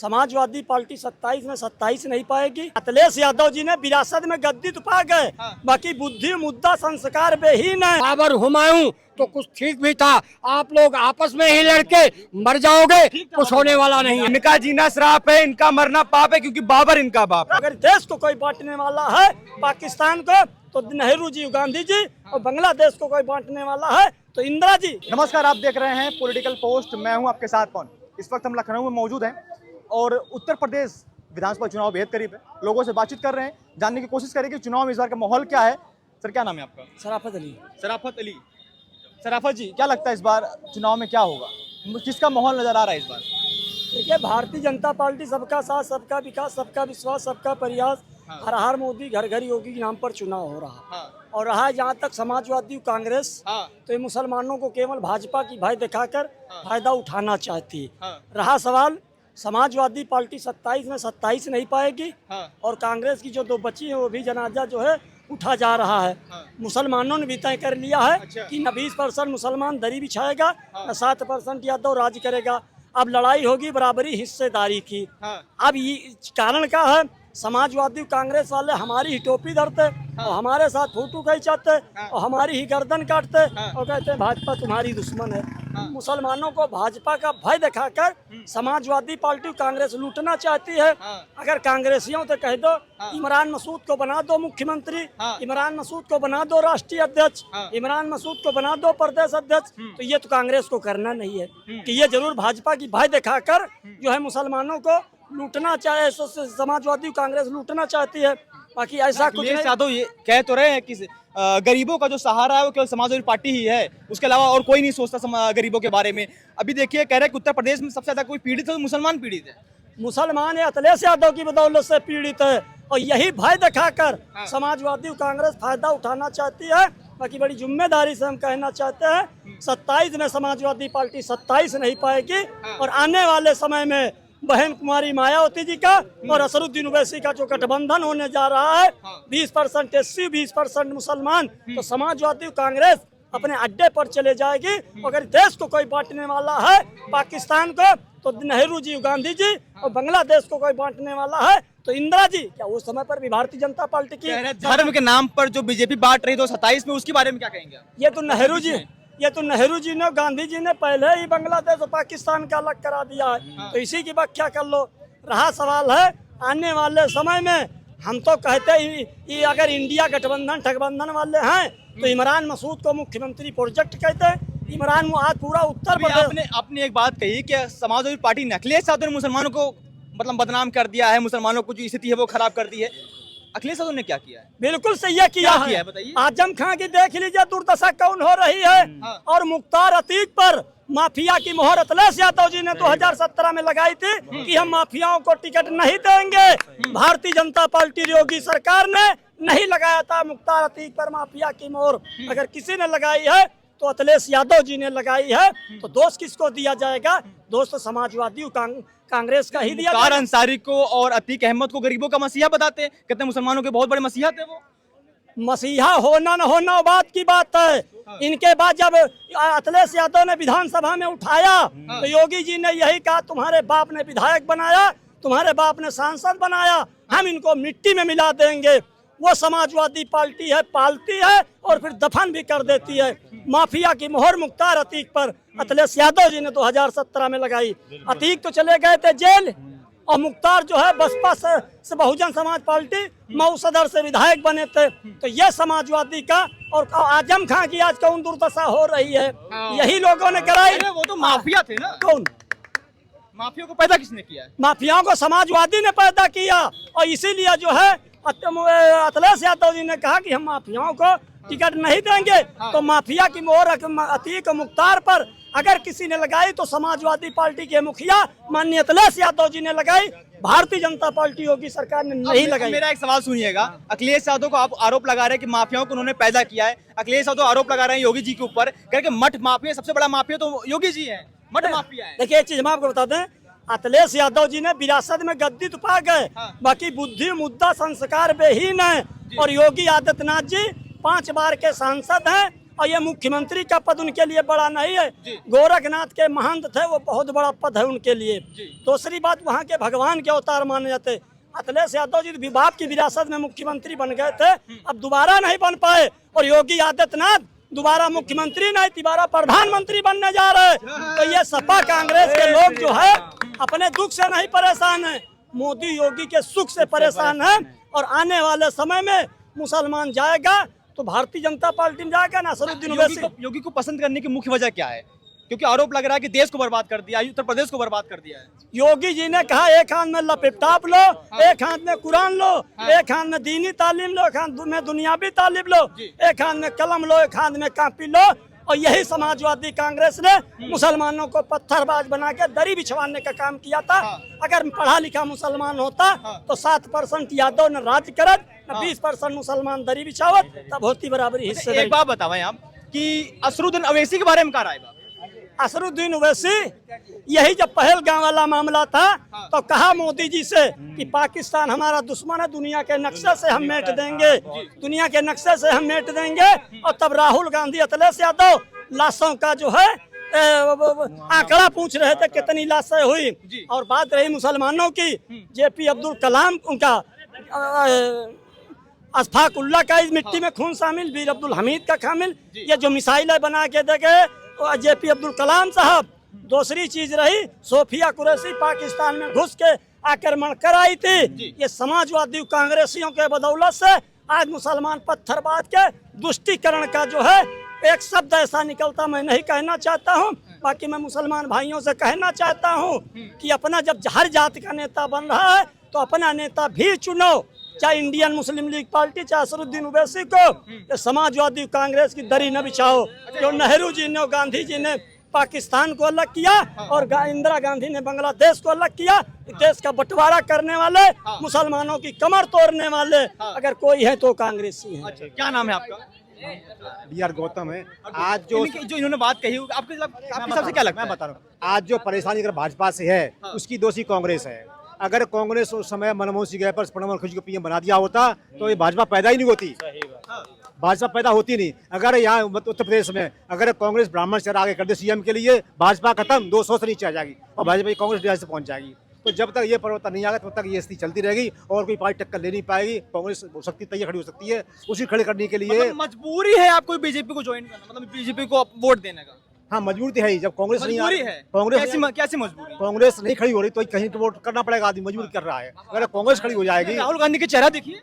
Samajwadi party 27 में 27 नहीं पाएगी। अखिलेश यादव जी ने विरासत में गद्दी तो पा गए, बाकी बुद्धि मुद्दा संस्कार बेहीन है। बाबर हुमायूं तो कुछ ठीक भी था, आप लोग आपस में ही लड़के मर जाओगे, कुछ होने वाला नहीं है। इनका जीना श्राप है, इनका मरना पाप है, क्योंकि बाबर इनका बाप है। अगर देश को कोई बांटने वाला है पाकिस्तान को तो नेहरू जी, गांधी जी, और बांग्लादेश को कोई बांटने वाला है तो इंदिरा जी। नमस्कार, आप देख रहे हैं पॉलिटिकल पोस्ट। मैं हूं आपके साथ कौन। इस वक्त हम लखनऊ में मौजूद हैं और उत्तर प्रदेश विधानसभा चुनाव बेहद करीब है। लोगों से बातचीत कर रहे हैं, जानने की कोशिश करें कि चुनाव में इस बार का माहौल क्या है। सर, क्या नाम है आपका? शराफत अली। शराफत अली। शराफत जी, क्या लगता है इस बार चुनाव में क्या होगा, किसका माहौल नजर आ रहा है इस बार? देखिए, भारतीय जनता पार्टी सबका साथ, सबका विकास, सबका विश्वास, सबका प्रयास, हर हर मोदी घर घर योगी के नाम पर चुनाव हो रहा है। और रहा जहाँ तक समाजवादी कांग्रेस, तो ये मुसलमानों को केवल भाजपा की भय दिखाकर फायदा उठाना चाहती है। रहा सवाल, समाजवादी पार्टी 27 में 27 नहीं पाएगी और कांग्रेस की जो दो बची है वो भी जनाजा जो है उठा जा रहा है। मुसलमानों ने भी तय कर लिया है कि न 20% मुसलमान दरी बिछाएगा, न 7% यादव राज करेगा। अब लड़ाई होगी बराबरी हिस्सेदारी की। अब ये कारण क्या है? समाजवादी कांग्रेस वाले हमारी ही टोपी धरते और हमारे साथ फोटो खींचाते और हमारी ही गर्दन काटते और कहते हैं भाजपा तुम्हारी दुश्मन है। मुसलमानों को भाजपा का भय दिखाकर समाजवादी पार्टी कांग्रेस लूटना चाहती है। अगर कांग्रेसियों से कह दो इमरान मसूद को बना दो मुख्यमंत्री, इमरान मसूद को बना दो राष्ट्रीय अध्यक्ष, इमरान मसूद को बना दो प्रदेश अध्यक्ष, तो ये तो कांग्रेस को करना नहीं है। कि ये जरूर भाजपा की भय दिखाकर जो है मुसलमानों को लूटना चाहे, समाजवादी कांग्रेस लूटना चाहती है। बाकी ऐसा कुछ नहीं। यादव ये कह तो रहे हैं कि गरीबों का जो सहारा है वो केवल समाजवादी पार्टी ही है, उसके अलावा और कोई नहीं सोचता गरीबों के बारे में। अभी देखिए, कह रहे हैं कि उत्तर प्रदेश में सबसे ज्यादा कोई पीड़ित है तो मुसलमान पीड़ित है। मुसलमान है अखिलेश यादव की बदौलत से पीड़ित है और यही भय दिखाकर समाजवादी कांग्रेस फायदा उठाना चाहती है। बाकी बड़ी जिम्मेदारी से हम कहना चाहते हैं 27 में समाजवादी पार्टी 27 नहीं पाएगी और आने वाले समय में बहन कुमारी मायावती जी का और असरुद्दीन ओवैसी का जो गठबंधन होने जा रहा है, 20% एससी, 20% मुसलमान, तो समाजवादी कांग्रेस अपने अड्डे पर चले जाएगी। अगर देश को कोई बांटने वाला है पाकिस्तान को तो नेहरू जी, गांधी जी, और बांग्लादेश को कोई बांटने वाला है तो इंदिरा जी। क्या उस समय पर भी भारतीय जनता पार्टी की धर्म के नाम पर जो बीजेपी बांट रही 27 में, उसके बारे में क्या कहेंगे? ये तो नेहरू जी ने, गांधी जी ने पहले ही बांग्लादेश और पाकिस्तान का अलग करा दिया है। तो इसी की व्याख्या कर लो। रहा सवाल है आने वाले समय में, हम तो कहते ही अगर इंडिया गठबंधन ठगबंधन वाले हैं तो इमरान मसूद को मुख्यमंत्री प्रोजेक्ट कहते हैं। इमरान आज पूरा उत्तर प्रदेश। आपने एक बात कही कि समाजवादी पार्टी ने, अखिलेश यादव ने मुसलमानों को मतलब बदनाम कर दिया है, मुसलमानों को जो स्थिति है वो खराब कर दी है। अखिलेश यादव ने क्या किया है? बिल्कुल सही किया है। बताइए। आजम खां की देख लीजिए दुर्दशा कौन हो रही है। और मुख्तार अतीक पर माफिया की मोहर अखिलेश यादव जी ने 2017 में लगाई थी कि हम माफियाओं को टिकट नहीं देंगे। भारतीय जनता पार्टी योगी सरकार ने नहीं लगाया था मुख्तार अतीक पर माफिया की मोहर। अगर किसी ने लगाई है तो अखिलेश यादव जी ने लगाई है। तो दोष किसको दिया जाएगा? दोष तो समाजवादी कांग्रेस का ही दिया मुख्तार अंसारी को और अतीक अहमद को गरीबों का मसीहा बताते हैं, कहते हैं मुसलमानों के बहुत बड़े मसीहा थे वो। मसीहा होना न होना बात की बात है। इनके बाद जब अखिलेश यादव ने विधानसभा में उठाया तो योगी जी ने यही कहा तुम्हारे बाप ने विधायक बनाया, तुम्हारे बाप ने सांसद बनाया, हम इनको मिट्टी में मिला देंगे। वो समाजवादी पार्टी है, पालती है और फिर दफन भी कर देती है। माफिया की मोहर मुख्तार अतीक पर अखिलेश यादव जी ने 2017 में लगाई। अतीक तो चले गए थे जेल और मुख्तार जो है बसपा से बहुजन समाज पार्टी मऊ सदर से विधायक बने थे। तो ये समाजवादी का और आजम खां की आज कौन दुर्दशा हो रही है, यही लोगों ने कराई। वो तो माफिया थे ना। कौन माफिया को पैदा किसने किया है? माफियाओं को समाजवादी ने पैदा किया और इसीलिए जो है अखिलेश यादव जी ने कहा कि हम माफियाओं को टिकट नहीं देंगे। तो माफिया की मोहर अतीक मुख्तार पर अगर किसी ने लगाई तो समाजवादी पार्टी के मुखिया माननीय अखिलेश यादव जी ने लगाई। भारतीय जनता पार्टी योगी सरकार ने नहीं लगाई। मेरा एक सवाल सुनिएगा, अखिलेश यादव को आप आरोप लगा रहे हैं कि माफियाओं को उन्होंने पैदा किया है। अखिलेश यादव आरोप लगा रहे हैं योगी जी के ऊपर, कह के मठ माफिया, सबसे बड़ा माफिया तो योगी जी है, मठ माफिया है। देखिए एक चीज हम आपको बता दें, अखिलेश यादव जी ने विरासत में गद्दी तो पा गए, बाकी बुद्धि मुद्दा संस्कार बेहीन है। और योगी आदित्यनाथ जी 5 बार के सांसद हैं और ये मुख्यमंत्री का पद उनके लिए बड़ा नहीं है। गोरखनाथ के महंत थे, वो बहुत बड़ा पद है उनके लिए। दूसरी बात, वहाँ के भगवान के अवतार माने जाते। अखिलेश यादव जी विभाग की विरासत में मुख्यमंत्री बन गए थे, अब दोबारा नहीं बन पाए। और योगी आदित्यनाथ दोबारा मुख्यमंत्री नहीं, दोबारा प्रधानमंत्री बनने जा रहे। तो ये सपा कांग्रेस के लोग जो है अपने दुख से नहीं परेशान है, मोदी योगी के सुख से परेशान है। और आने वाले समय में मुसलमान जाएगा तो भारतीय जनता पार्टी में जाएगा। नसरुद्दीन ओवैसी योगी को पसंद करने की मुख्य वजह क्या है? क्योंकि आरोप लग रहा है कि देश को बर्बाद कर दिया, उत्तर प्रदेश को बर्बाद कर दिया है। योगी जी ने कहा एक हाथ में लैपटॉप लो, एक हाथ में कुरान लो, एक हाथ में दीनी तालीम लो, एक हाथ में दुनियावी तालीम लो, एक हाथ में कलम लो, एक हाथ में कापी लो। और यही समाजवादी कांग्रेस ने मुसलमानों को पत्थरबाज बना के दरी बिछवाने का काम किया था। अगर पढ़ा लिखा मुसलमान होता तो 7% यादव न राज करत, न 20% मुसलमान दरी बिछावत, तब होती बराबरी हिस्से। एक बात बतावें आप कि असरुद्दीन ओवैसी के बारे में क्या राय बा? असरुद्दीन ओवैसी यही जब पहलगाम वाला मामला था तो कहा मोदी जी से कि पाकिस्तान हमारा दुश्मन है, दुनिया के नक्शे से हम मेट देंगे, दुनिया के नक्शे से हम मेट देंगे। और तब राहुल गांधी, अखिलेश यादव लाशों का जो है आंकड़ा पूछ रहे थे कितनी लाशें हुई। और बात रही मुसलमानों की, जेपी अब्दुल कलाम उनका अशफाकुल्ला का इस मिट्टी में खून शामिल, वीर अब्दुल हमीद का शामिल, ये जो मिसाइलें बना के दे गए जेपी अब्दुल कलाम साहब। दूसरी चीज रही, सोफिया कुरैशी पाकिस्तान में घुस के आक्रमण कराई थी। ये समाजवादी कांग्रेसियों के बदौलत से आज मुसलमान पत्थरबाज के दुष्टीकरण का जो है एक शब्द ऐसा निकलता मैं नहीं कहना चाहता हूँ। बाकी मैं मुसलमान भाइयों से कहना चाहता हूँ कि अपना जब हर जाति का नेता बन रहा है तो अपना नेता भी चुनो, चाहे इंडियन मुस्लिम लीग पार्टी, चाहे असरुद्दीन ओवैसी को। समाजवादी कांग्रेस की दरी न बिछाओ। जो नेहरू जी ने, गांधी जी ने पाकिस्तान को अलग किया और इंदिरा गांधी ने बांग्लादेश को अलग किया। देश का बंटवारा करने वाले, मुसलमानों की कमर तोड़ने वाले अगर कोई है तो कांग्रेसी है। क्या नाम है आपका? BR गौतम है। आज जो इन्होंने बात कही, आपके हिसाब से क्या लगता है? मैं बता रहा हूँ, आज जो परेशानी अगर भाजपा से है उसकी दोषी कांग्रेस है। अगर कांग्रेस उस समय मनमोहन सिंह गए पर प्रणब मुखर्जी को PM बना दिया होता तो ये भाजपा पैदा ही नहीं होती, भाजपा पैदा होती नहीं। अगर यहाँ उत्तर प्रदेश में अगर कांग्रेस ब्राह्मण से आगे कर दे CM के लिए, भाजपा खत्म, 200 से नीचे आ जाएगी और भाजपा कांग्रेस 150 से पहुंच जाएगी। तो जब तक ये परिवर्तन नहीं आएगा तब तक ये स्थिति चलती रहेगी और कोई पार्टी टक्कर ले नहीं पाएगी। कांग्रेस हो सकती है, खड़ी हो सकती है, उसी खड़े करने के लिए मतलब मजबूरी है आपको बीजेपी को ज्वाइन करना, मतलब बीजेपी को वोट देने का? हाँ, मजबूरी है ही। जब कांग्रेस नहीं है, कांग्रेस कैसी मजबूरी? कांग्रेस नहीं खड़ी हो रही तो कहीं तो वोट करना पड़ेगा, आदमी मजबूरी कर रहा है। अगर कांग्रेस खड़ी हो जाएगी, राहुल गांधी के चेहरा देखिए,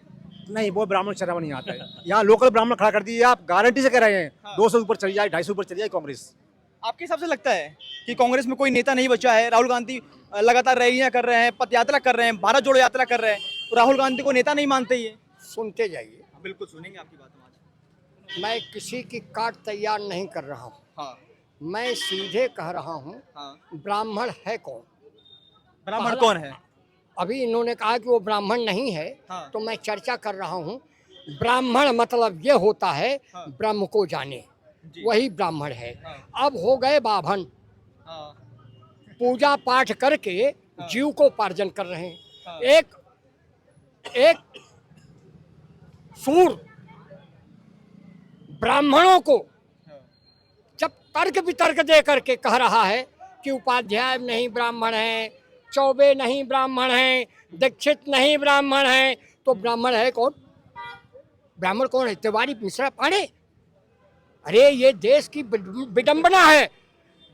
नहीं वो ब्राह्मण चेहरा नहीं आता है। यहाँ लोकल ब्राह्मण खड़ा कर दिए, आप गारंटी से कह रहे हैं 200 ऊपर चली जाए, 250 ऊपर चली जाए कांग्रेस। आपके हिसाब से लगता है कि कांग्रेस में कोई नेता नहीं बचा है? राहुल गांधी लगातार रैलियां कर रहे हैं, पद यात्रा कर रहे हैं, भारत जोड़ो यात्रा कर रहे हैं, तो राहुल गांधी को नेता नहीं मानते? ये सुनते जाइए, बिल्कुल सुनेंगे आपकी बात हम आज। मैं किसी की काट तैयार नहीं कर रहा हूँ। हाँ, मैं सीधे कह रहा हूँ, ब्राह्मण है कौन? ब्राह्मण कौन है? अभी इन्होंने कहा कि वो ब्राह्मण नहीं है, तो मैं चर्चा कर रहा हूँ। ब्राह्मण मतलब ये होता है ब्रह्म को जाने, वही ब्राह्मण है। अब हो गए बाभन, पूजा पाठ करके जीव को उपार्जन कर रहे हैं। एक सूर ब्राह्मणों को जब तर्क वितर्क दे करके कह रहा है कि उपाध्याय नहीं ब्राह्मण है, चौबे नहीं ब्राह्मण है, दीक्षित नहीं ब्राह्मण है, तो ब्राह्मण है कौन? ब्राह्मण कौन है? तिवारी, मिश्रा, पांडे? अरे ये देश की विडंबना है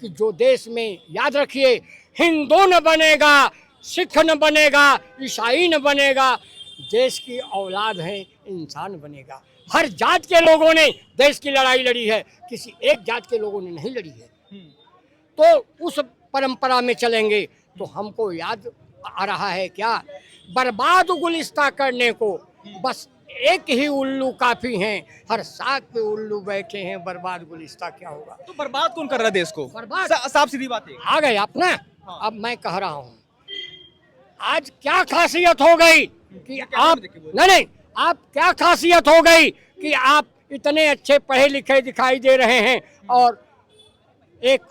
कि जो देश में, याद रखिए, हिंदू न बनेगा, सिख न बनेगा, ईसाई न बनेगा, देश की औलाद है, इंसान बनेगा। हर जात के लोगों ने देश की लड़ाई लड़ी है, किसी एक जात के लोगों ने नहीं लड़ी है। तो उस परंपरा में चलेंगे तो हमको याद आ रहा है क्या, बर्बाद गुलिस्ता करने को बस एक ही उल्लू काफी हैं, हर साथ पे उल्लू बैठे हैं, बर्बाद गुलिस्ता क्या होगा? तो बर्बाद कौन कर रहा है देश को? बर्बाद साफ सीधी बात है। आ गए अपना। अब मैं कह रहा हूँ, आज क्या खासियत हो गई कि आप नहीं, आप क्या खासियत हो गई कि आप इतने अच्छे पढ़े लिखे दिखाई दे रहे हैं और एक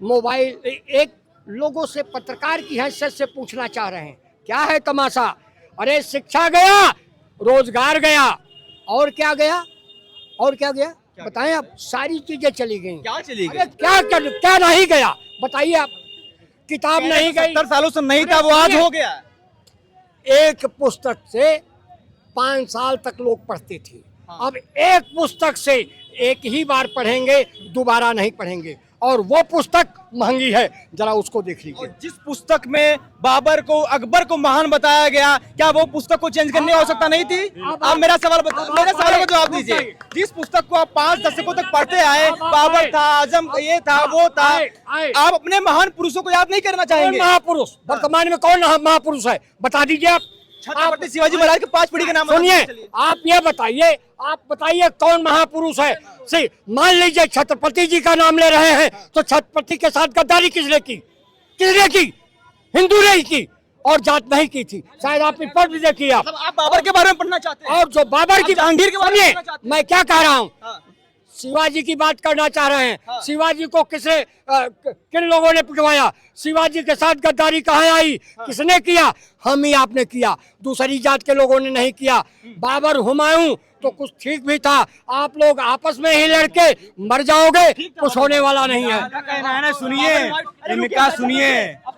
मोबाइल, एक लोगों से पत्रकार की हैसियत से पूछना चाह रहे हैं, क्या है तमाशा? अरे शिक्षा गया, रोजगार गया, और क्या गया? और क्या गया? बताएं आप, सारी चीजें चली गई। क्या चली अरे क्या नहीं गया बताइए आप। किताब नहीं गई, 70 सालों से नहीं था, वो आज हो गया। एक पुस्तक से 5 साल तक लोग पढ़ते थे। अब एक पुस्तक से एक ही बार पढ़ेंगे, दोबारा नहीं पढ़ेंगे, और वो पुस्तक महंगी है, जरा उसको देख लीजिए। जिस पुस्तक में बाबर को, अकबर को महान बताया गया, क्या वो पुस्तक को चेंज करने की आवश्यकता नहीं थी? आप मेरा सवाल मेरे सवाल का जवाब दीजिए। जिस पुस्तक को आप 5 दशकों तक पढ़ते आए, बाबर था, आजम ये था, वो था, आप अपने महान पुरुषों को याद नहीं करना चाहेंगे? महापुरुष वर्तमान में कौन महापुरुष है, बता दीजिए आप। छत्रपति शिवाजी महाराज के 5 पीढ़ी के नाम सुनिए, आप ये बताइए, आप बताइए कौन महापुरुष है। मान लीजिए छत्रपति जी का नाम ले रहे हैं, तो छत्रपति के साथ गद्दारी किसने की? हिंदू ने की, और जाट नहीं की थी। शायद आपने पढ़ भी देखी। आप बाबर के बारे में पढ़ना चाहते हैं? और जो बाबर की, जहांगीर के बारे में पढ़ना चाहते हैं? मैं क्या कह रहा हूँ, शिवाजी की बात करना चाह रहे हैं। शिवाजी को किन लोगों ने पिटवाया? शिवाजी के साथ गद्दारी कहाँ आई? किसने किया? हम ही आपने किया, दूसरी जात के लोगों ने नहीं किया। बाबर, हुमायूं तो कुछ ठीक भी था। आप लोग आपस में ही लड़के मर जाओगे, कुछ होने वाला नहीं है। सुनिए, इनका सुनिए,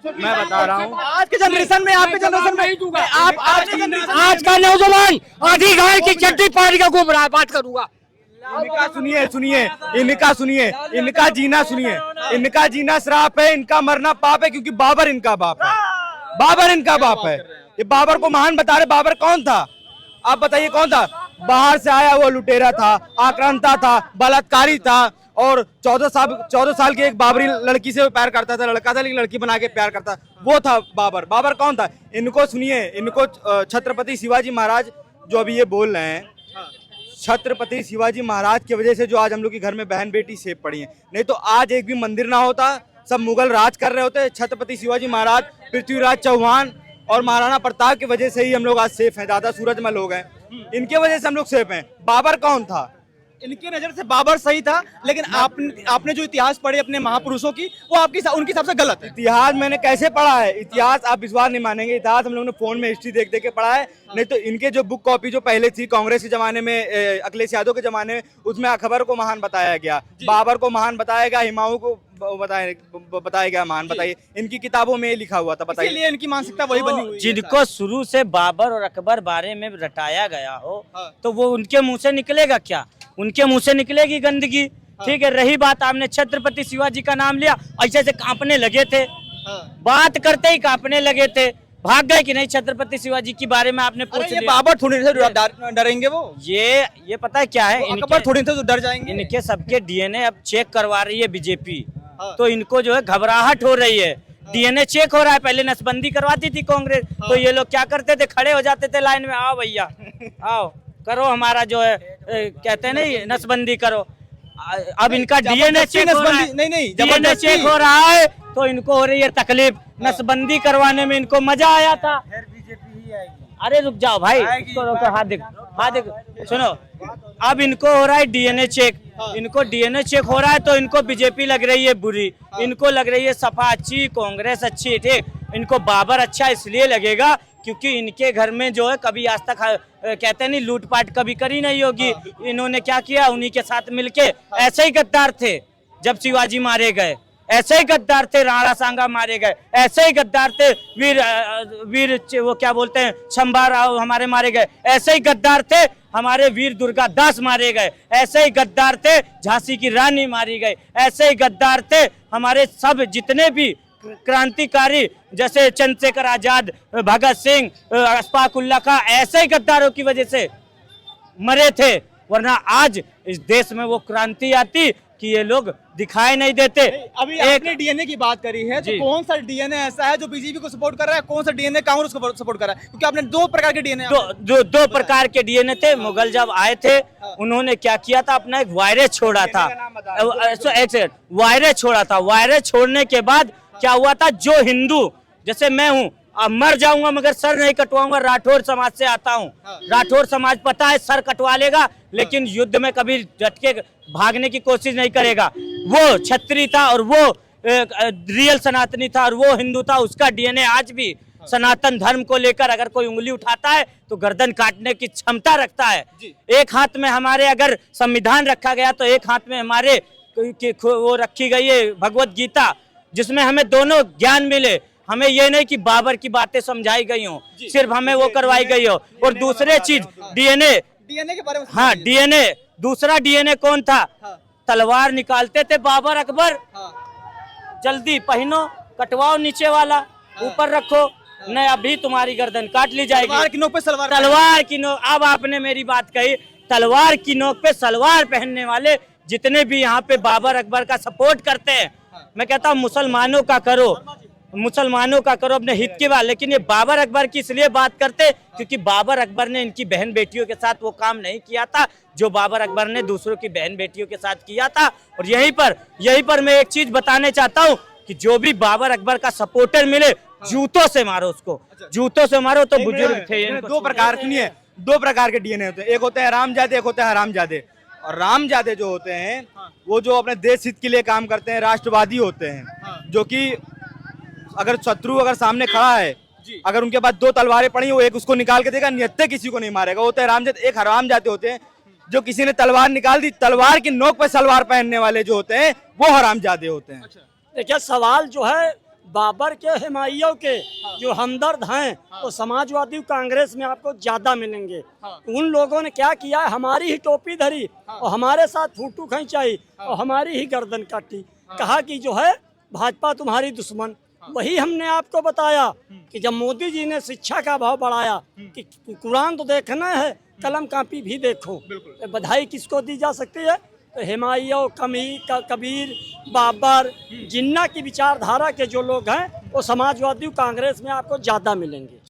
मैं बता रहा हूँ, आज के जनरेशन में, आपके जनरेशन में नहीं दूंगा। आप आज का नौजवान आधी गाय की चड्डी पहन के घूम रहा है, बात करूंगा। इनका सुनिए, इनका सुनिए, इनका जीना सुनिए। इनका जीना श्राप है, इनका मरना पाप है, क्योंकि बाबर इनका बाप है। बाबर इनका बाप है। ये बाबर को महान बता रहे। बाबर कौन था? आप बताइए कौन था? बाहर से आया हुआ लुटेरा था, आक्रांता था, बलात्कारी था, और 14 साल की एक बाबरी लड़की से प्यार करता था। लड़का था लेकिन लड़की बना के प्यार करता, वो था बाबर। बाबर कौन था? इनको सुनिए, इनको छत्रपति शिवाजी महाराज जो अभी ये बोल रहे हैं, छत्रपति शिवाजी महाराज की वजह से जो आज हम लोग के घर में बहन बेटी सेफ पड़ी हैं, नहीं तो आज एक भी मंदिर ना होता, सब मुगल राज कर रहे होते। छत्रपति शिवाजी महाराज, पृथ्वीराज चौहान और महाराणा प्रताप की वजह से ही हम लोग आज सेफ हैं। दादा सूरजमल हो गए, इनके वजह से हम लोग सेफ हैं। बाबर कौन था? इनकी नजर से बाबर सही था, लेकिन आपने जो इतिहास पढ़े अपने महापुरुषों की, वो उनकी सबसे गलत है। इतिहास मैंने कैसे पढ़ा है? इतिहास आप विश्वास नहीं मानेंगे, इतिहास हम लोगों ने फोन में हिस्ट्री देख के पढ़ा है। नहीं तो इनके जो बुक कॉपी जो पहले थी कांग्रेस के जमाने में, अखिलेश यादव के जमाने में, उसमें अकबर को महान बताया गया, बाबर को महान बताया गया, हुमायूं को बताया गया महान। बताइए, इनकी किताबों में लिखा हुआ था। बताइए, इसलिए इनकी मानसिकता वही बनी हुई है। जिनको शुरू से बाबर और अकबर बारे में रटाया गया हो, तो वो उनके मुंह से निकलेगा क्या? उनके मुंह से निकलेगी गंदगी। ठीक है, रही बात, आपने छत्रपति शिवाजी का नाम लिया, ऐसे से कांपने लगे थे, बात करते ही कांपने लगे थे, भाग गए कि नहीं? छत्रपति शिवाजी के बारे में आपने पूछ लिया। बाबर थोड़ी से डरेंगे वो? ये पता है क्या है, अकबर थोड़ी से डर जाएंगे। इनके सबके डीएनए अब चेक करवा रही है बीजेपी, तो इनको जो है घबराहट हो रही है। डीएनए चेक हो रहा है, पहले नसबंदी करवाती थी कांग्रेस, तो ये लोग क्या करते थे, खड़े हो जाते थे लाइन में, आओ भैया आओ करो, हमारा जो है कहते हैं नहीं, नसबंदी करो। अब इनका डीएनए चेक हो रहा है, डीएनए चेक हो रहा है, तो इनको हो रही है तकलीफ। नसबंदी करवाने में इनको मजा आया था। अरे रुक जाओ भाई, हाथ देखो, सुनो, अब इनको हो रहा है डीएनए चेक। इनको डीएनए चेक हो रहा है, तो इनको बीजेपी लग रही है बुरी, इनको लग रही है सपा अच्छी, कांग्रेस अच्छी। ठीक, इनको बाबर अच्छा इसलिए लगेगा क्योंकि इनके घर में जो है कभी आज तक कहते नहीं लूटपाट कभी करी नहीं होगी। इन्होंने क्या किया, उन्हीं के साथ मिलके, ऐसे ही गद्दार थे जब शिवाजी मारे गए, ऐसे ही गद्दार थे राणा सांगा मारे गए, ऐसे ही गद्दार थे वीर वो क्या बोलते हैं शंभा राव हमारे मारे गए, ऐसे ही गद्दार थे हमारे वीर दुर्गा दास मारे गए, ऐसे ही गद्दार थे झांसी की रानी मारी गई, ऐसे ही गद्दार थे हमारे सब जितने भी क्रांतिकारी जैसे चंद्रशेखर आजाद, भगत सिंह, अशफाक उल्लाह का, ऐसे ही गद्दारों की वजह से मरे थे। वरना आज इस देश में वो क्रांति आती कि ये लोग दिखाई नहीं देते। अभी आपने डीएनए की बात करी है, तो कौन सा डीएनए ऐसा है जो बीजेपी को सपोर्ट कर रहा है, कौन सा डीएनए कांग्रेस को सपोर्ट कर रहा है? क्योंकि आपने 2 प्रकार के डीएनए, दो प्रकार के डीएनए थे। मुगल जब आए थे, उन्होंने क्या किया था, अपना एक वायरस छोड़ा था, एक सेकंड, वायरस छोड़ा था। वायरस छोड़ने के बाद क्या हुआ था, जो हिंदू, जैसे मैं हूँ, अब मर जाऊंगा मगर सर नहीं कटवाऊंगा, राठौर समाज से आता हूँ, राठौर समाज पता है सर कटवा लेगा, लेकिन युद्ध में कभी डट के भागने की कोशिश नहीं करेगा। वो क्षत्रिय था और वो रियल सनातनी था और वो हिंदू था, उसका डीएनए आज भी सनातन धर्म को लेकर अगर कोई उंगली उठाता है तो गर्दन काटने की क्षमता रखता है। एक हाथ में हमारे अगर संविधान रखा गया तो एक हाथ में हमारे वो रखी गई है भगवत गीता, जिसमें हमें दोनों ज्ञान मिले। हमें ये नहीं कि बाबर की बातें समझाई गई हो, सिर्फ हमें वो करवाई गई हो। और दूसरे चीज डीएनए के बारे में हाँ डीएनए, दूसरा डीएनए कौन था? तलवार निकालते थे बाबर अकबर। जल्दी पहनो, कटवाओ नीचे वाला, ऊपर रखो, नहीं अभी तुम्हारी गर्दन काट ली जाएगी। तलवार की नोक पे सलवार, तलवार की नोक। अब आपने मेरी बात कही, तलवार की नोक पे सलवार पहनने वाले जितने भी यहाँ पे बाबर अकबर का सपोर्ट करते हैं, मैं कहता हूँ मुसलमानों का करो, मुसलमानों का करो अपने हित की बात। लेकिन ये बाबर अकबर की इसलिए बात करते क्योंकि बाबर अकबर ने इनकी बहन बेटियों के साथ वो काम नहीं किया था जो बाबर अकबर ने दूसरों की बहन बेटियों के साथ किया था। और यहीं पर मैं एक चीज बताने चाहता हूँ कि जो भी बाबर अकबर का सपोर्टर मिले जूतों से मारो उसको, जूतों से मारो। तो बुजुर्ग थे, दो प्रकार सुनिए, दो प्रकार के डीएनए होते हैं, एक होते हैं रामजादे, एक होते हैं हरामजादे। और रामजादे जो होते हैं वो जो अपने देश हित के लिए काम करते हैं, राष्ट्रवादी होते हैं, जो कि अगर शत्रु अगर सामने खड़ा है, अगर उनके पास दो तलवारें पड़ी वो एक उसको निकाल के देगा, निहत्ते किसी को नहीं मारेगा, वो होते हैं रामजादे। एक हरामजादे होते हैं जो किसी ने तलवार निकाल दी, तलवार की नोक पे सलवार पहनने वाले जो होते हैं वो हरामजादे होते हैं। देखिए सवाल जो है बाबर के हिमाइयों के जो हमदर्द हैं वो समाजवादी कांग्रेस में आपको ज्यादा मिलेंगे। उन लोगों ने क्या किया, हमारी ही टोपी धरी और हमारे साथ फोटो खींचाई और हमारी ही गर्दन काटी, कहा कि जो है भाजपा तुम्हारी दुश्मन। वही हमने आपको बताया कि जब मोदी जी ने शिक्षा का भाव बढ़ाया कि कुरान तो देखना है, कलम कापी भी देखो, तो बधाई किसको दी जा सकती है? तो हिमायू, कबीर, बाबर, जिन्ना की विचारधारा के जो लोग हैं वो समाजवादी कांग्रेस में आपको ज्यादा मिलेंगे।